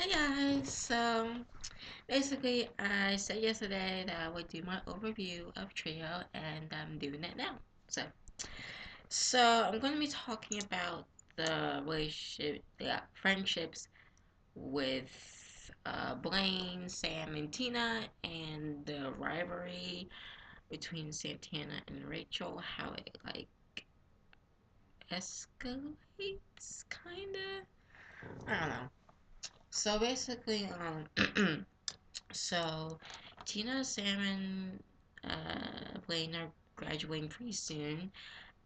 Hey guys, so basically I said yesterday that I would do my overview of Trio and I'm doing it now. So I'm going to be talking about the friendships with Blaine, Sam, and Tina, and the rivalry between Santana and Rachel, how it like escalates, kinda. I don't know. So basically, So, Tina, Sam, and Blaine are graduating pretty soon,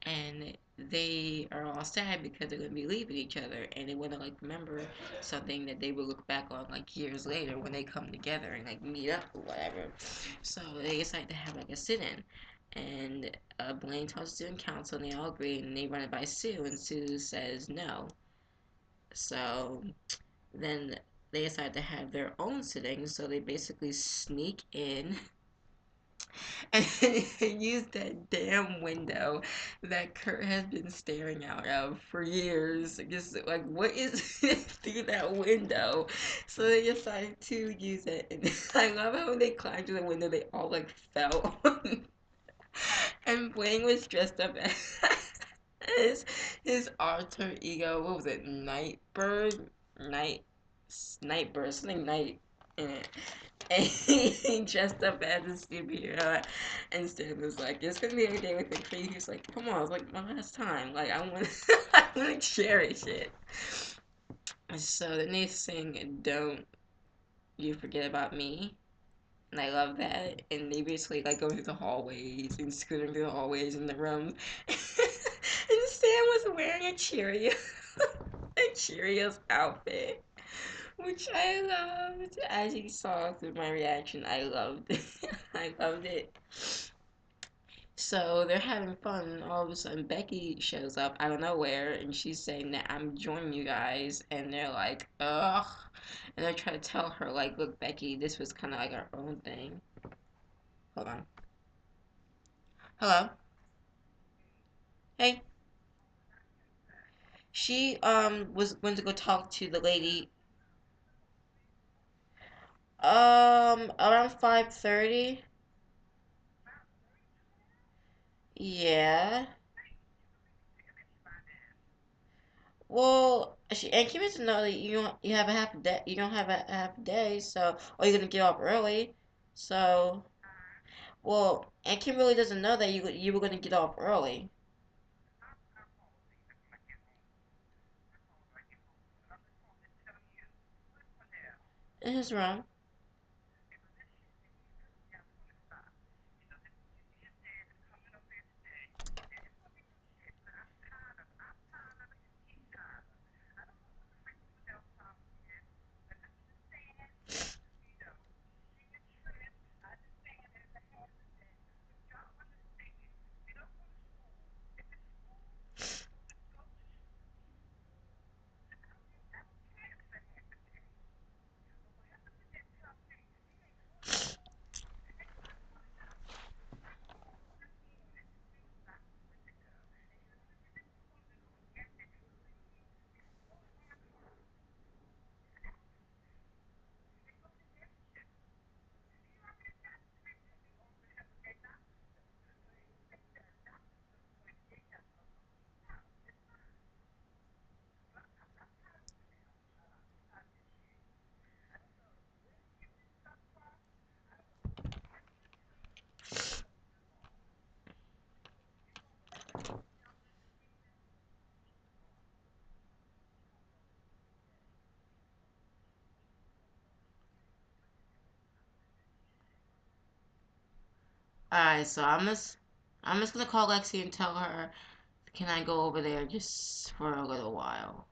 and they are all sad because they're gonna be leaving each other, and they want to like remember something that they will look back on like years later when they come together and like meet up or whatever. So they decide to have like a sit-in, and Blaine talks to student council, and they all agree, and they run it by Sue, and Sue says no. So then they decide to have their own sitting, so they basically sneak in and use that damn window that Kurt has been staring out of for years. Just like, what is through that window? So they decided to use it, and I love how when they climbed through the window, they all like fell. And Blaine was dressed up as his alter ego. What was it? Nightbird, night, Nightbird, something night in it. And he dressed up as a superhero, and Stan was like, "It's gonna be every day with the tree." He's like, "Come on!" I was like, "My last time. Like, I want, I want to cherish it." So then they sing "Don't You Forget About Me," and I love that. And they basically like go through the hallways and scooting through the hallways in the rooms. And Stan was wearing a Cheerios outfit, which I loved. As you saw through my reaction, I loved it. I loved it. So they're having fun, and all of a sudden Becky shows up out of nowhere, and she's saying that I'm joining you guys, and they're like, ugh, and they're trying to tell her like, look, Becky, this was kind of like our own thing. Hold on. Hello. Hey. She was going to go talk to the lady around 5:30. Yeah. Well, and Kimmy to know that you have a half a day. You don't have a half a day, so or you're gonna get off early. So, well, and Kim really doesn't know that you were gonna get off early. In his room. Alright, so I'm just gonna call Lexi and tell her, can I go over there just for a little while?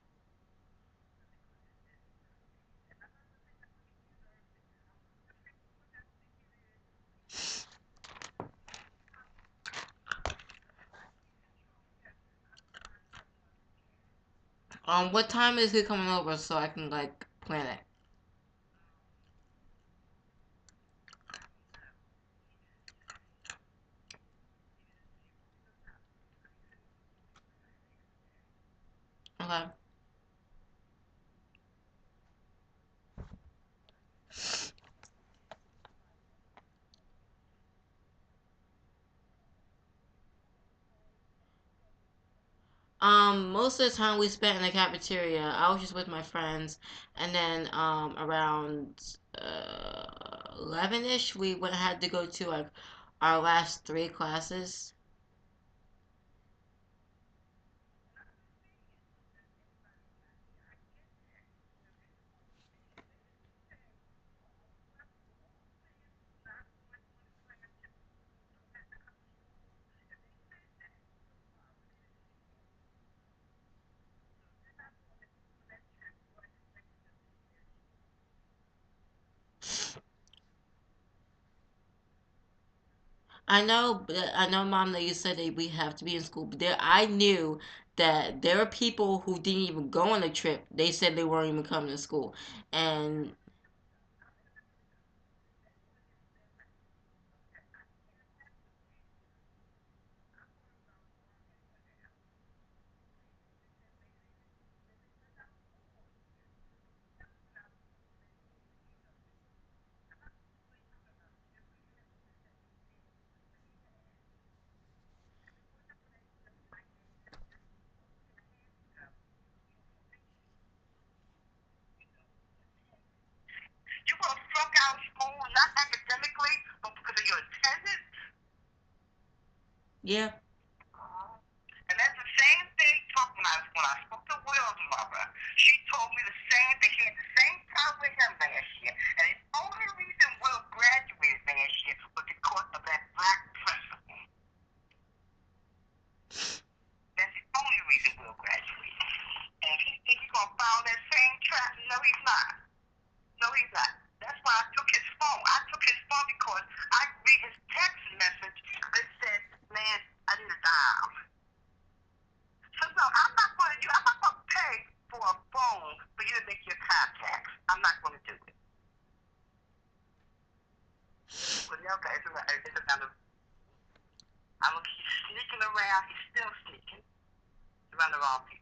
What time is he coming over so I can like plan it? Okay. Most of the time we spent in the cafeteria. I was just with my friends, and then around 11ish, we went had to go to like our last three classes. I know, Mom, that you said that we have to be in school, but I knew that there are people who didn't even go on the trip. They said they weren't even coming to school, and You will flunk out of school, not academically, but because of your attendance. yeah. And that's the same thing talking when I spoke to Will's mother. She told me the same thing. She had the same problem with him last year. And the only reason Will graduated last year was because of that black principal. That's the only reason Will graduated. And if he think he's gonna follow that same track, no he's not. No he's not. That's why I took his phone. I took his phone because I read his text message that said, man, I need a dime. So no, I'm not gonna pay for a phone for you to make your contacts. I'm not gonna do it. But okay, it's another. He's sneaking around. He's still sneaking around the wrong people.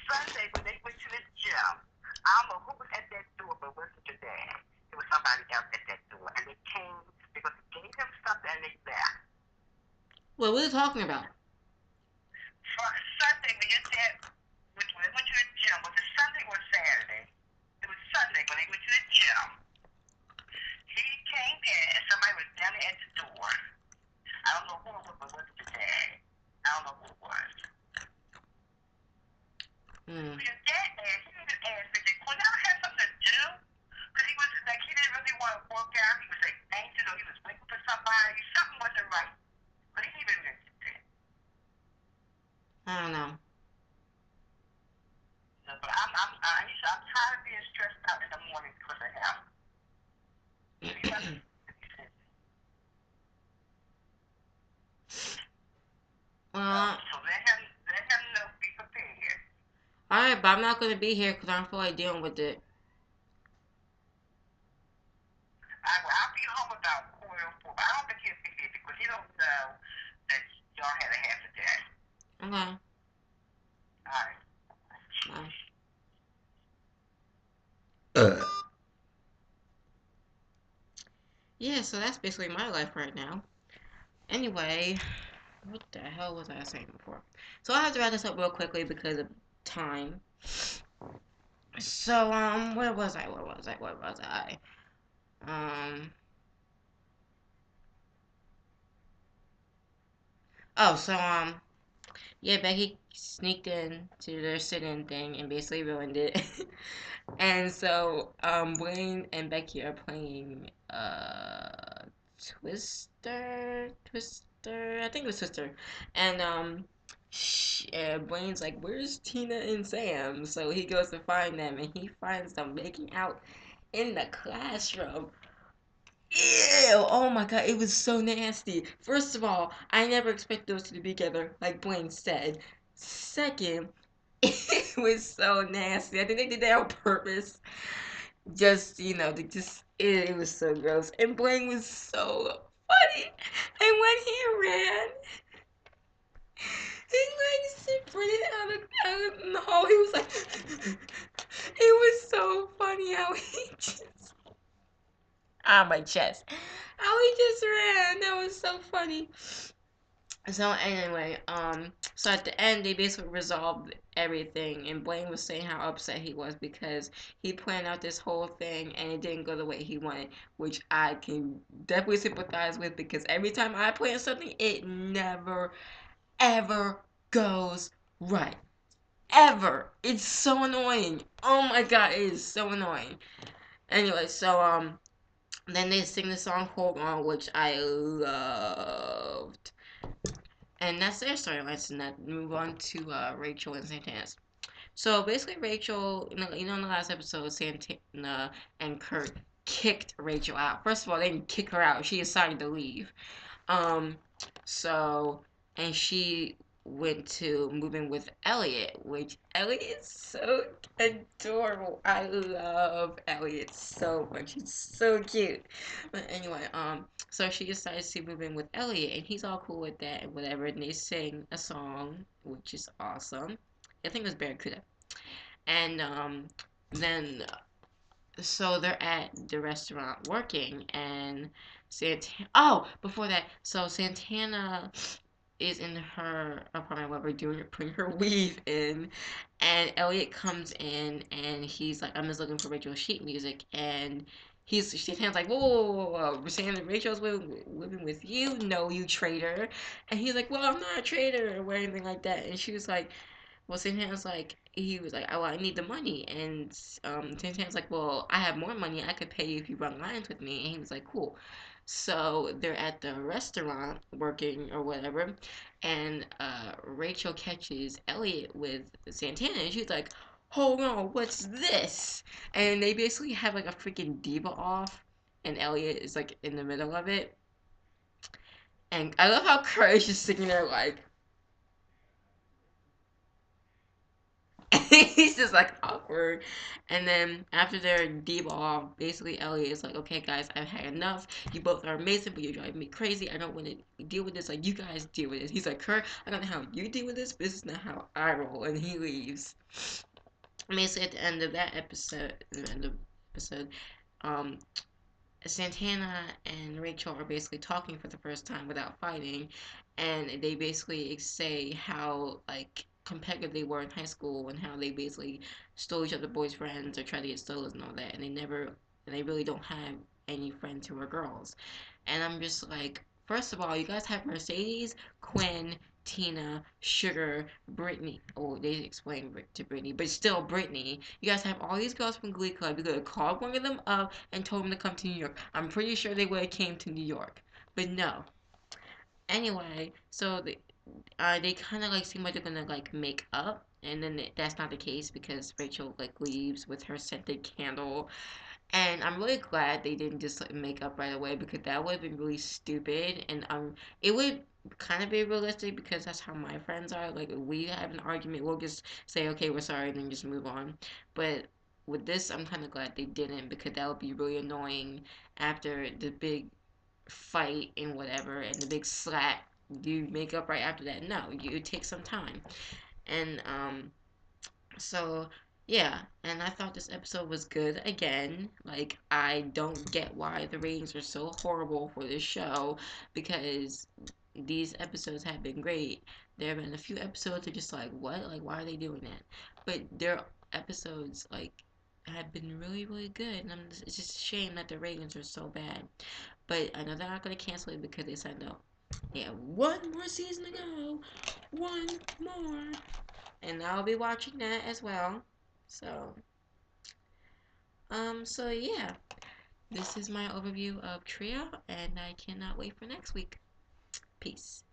Sunday when they went to the gym, I don't know who was at that door, but it wasn't your dad. It was somebody else at that door, and they came because they gave him something and they left. What were you talking about? For Sunday when your dad when they went to the gym, was it Sunday or Saturday? It was Sunday when they went to the gym. He came in and somebody was down there at the door. I don't know who it was, but it wasn't your dad. I don't know who it was. Mm. His dad asked, he didn't ask, did Cornell have something to do? Because he was like, he didn't really want to work out. He was like anxious or he was waiting for somebody. Something wasn't right. But he didn't even mention it. I don't know. So, but I'm tired of being stressed out in the morning because of him. So you have to uh, so let him know, be prepared. Alright, but I'm not gonna be here because I don't feel like dealing with it. I'll be home about 4:04, but I don't think he'll be here because he don't know that y'all had a half a day. Okay. All right. Bye. Yeah, so that's basically my life right now. Anyway, what the hell was I saying before? So I have to wrap this up real quickly because of time. So, where was I? Where was I? Where was I? Um, oh, so, yeah, Becky sneaked in to their sit-in thing and basically ruined it. And so, Blaine and Becky are playing, Twister, I think it was Twister. And, Blaine's like, where's Tina and Sam? So he goes to find them and he finds them making out in the classroom. Ew! Oh my god, it was so nasty. First of all, I never expected those two to be together, like Blaine said. Second, it was so nasty. I think they did that on purpose. Just, it was so gross. And Blaine was so funny. And when he ran, he like sprinted out of the hall. He was like, it was so funny how he just on my chest. How he just ran. That was so funny. So anyway, so at the end they basically resolved everything, and Blaine was saying how upset he was because he planned out this whole thing and it didn't go the way he wanted, which I can definitely sympathize with because every time I plan something, it never ever goes right. Ever. It's so annoying. Oh my god, it is so annoying. Anyway, so then they sing the song "Hold On," which I loved. And that's their storyline. So now move on to Rachel and Santana's. So basically, Rachel, in the last episode, Santana and Kurt kicked Rachel out. First of all, they didn't kick her out. She decided to leave. Um, so, and she went to moving with Elliot, which Elliot is so adorable. I love Elliot so much. He's so cute. But anyway, so she decides to move in with Elliot, and he's all cool with that and whatever. And they sing a song, which is awesome. I think it was Barracuda. And then so they're at the restaurant working, and Santana. Oh, before that, so Santana is in her apartment, whatever, doing putting her weave in, and Elliot comes in, and he's like, "I'm just looking for Rachel sheet music," and Santana's like, "Whoa, Santa Rachel's living with you? No, you traitor!" And he's like, "Well, I'm not a traitor or anything like that," and she was like, well, Santan's like, he was like, oh, I need the money. And Santan's like, well, I have more money. I could pay you if you run lines with me. And he was like, cool. So they're at the restaurant working or whatever. And Rachel catches Elliot with Santana. And she's like, hold on, what's this? And they basically have like a freaking diva off. And Elliot is like in the middle of it. And I love how Kurt is just sitting there like, he's just like awkward. And then after their debrief, basically Elliot is like, okay, guys, I've had enough. You both are amazing, but you're driving me crazy. I don't want to deal with this. Like, you guys deal with this. He's like, Kurt, I don't know how you deal with this, but this is not how I roll. And he leaves. Basically, at the end of that episode, um, Santana and Rachel are basically talking for the first time without fighting, and they basically say how like competitive they were in high school and how they basically stole each other boyfriends or tried to get stolen and all that, and they really don't have any friends who are girls. And I'm just like, first of all, you guys have Mercedes, Quinn, Tina, Sugar, Brittany. Oh, they explained to Brittany, but still Brittany. You guys have all these girls from Glee Club. You could have called one of them up and told them to come to New York. I'm pretty sure they would have came to New York, but no. Anyway, so they kind of like seem like they're gonna like make up, and then that's not the case because Rachel like leaves with her scented candle, and I'm really glad they didn't just like make up right away because that would have been really stupid. And it would kind of be realistic because that's how my friends are. Like if we have an argument, we'll just say okay, we're sorry, and then just move on. But with this, I'm kind of glad they didn't because that would be really annoying after the big fight and whatever and the big slap. You make up right after that? No, you take some time. And so yeah, and I thought this episode was good again. Like I don't get why the ratings are so horrible for this show because these episodes have been great. There have been a few episodes that are just like what? Like why are they doing that? But their episodes like have been really really good and it's just a shame that the ratings are so bad. But I know they're not gonna cancel it because they said no. Yeah, one more season to go. One more and I'll be watching that as well. So, so yeah, this is my overview of Trio, and I cannot wait for next week. Peace.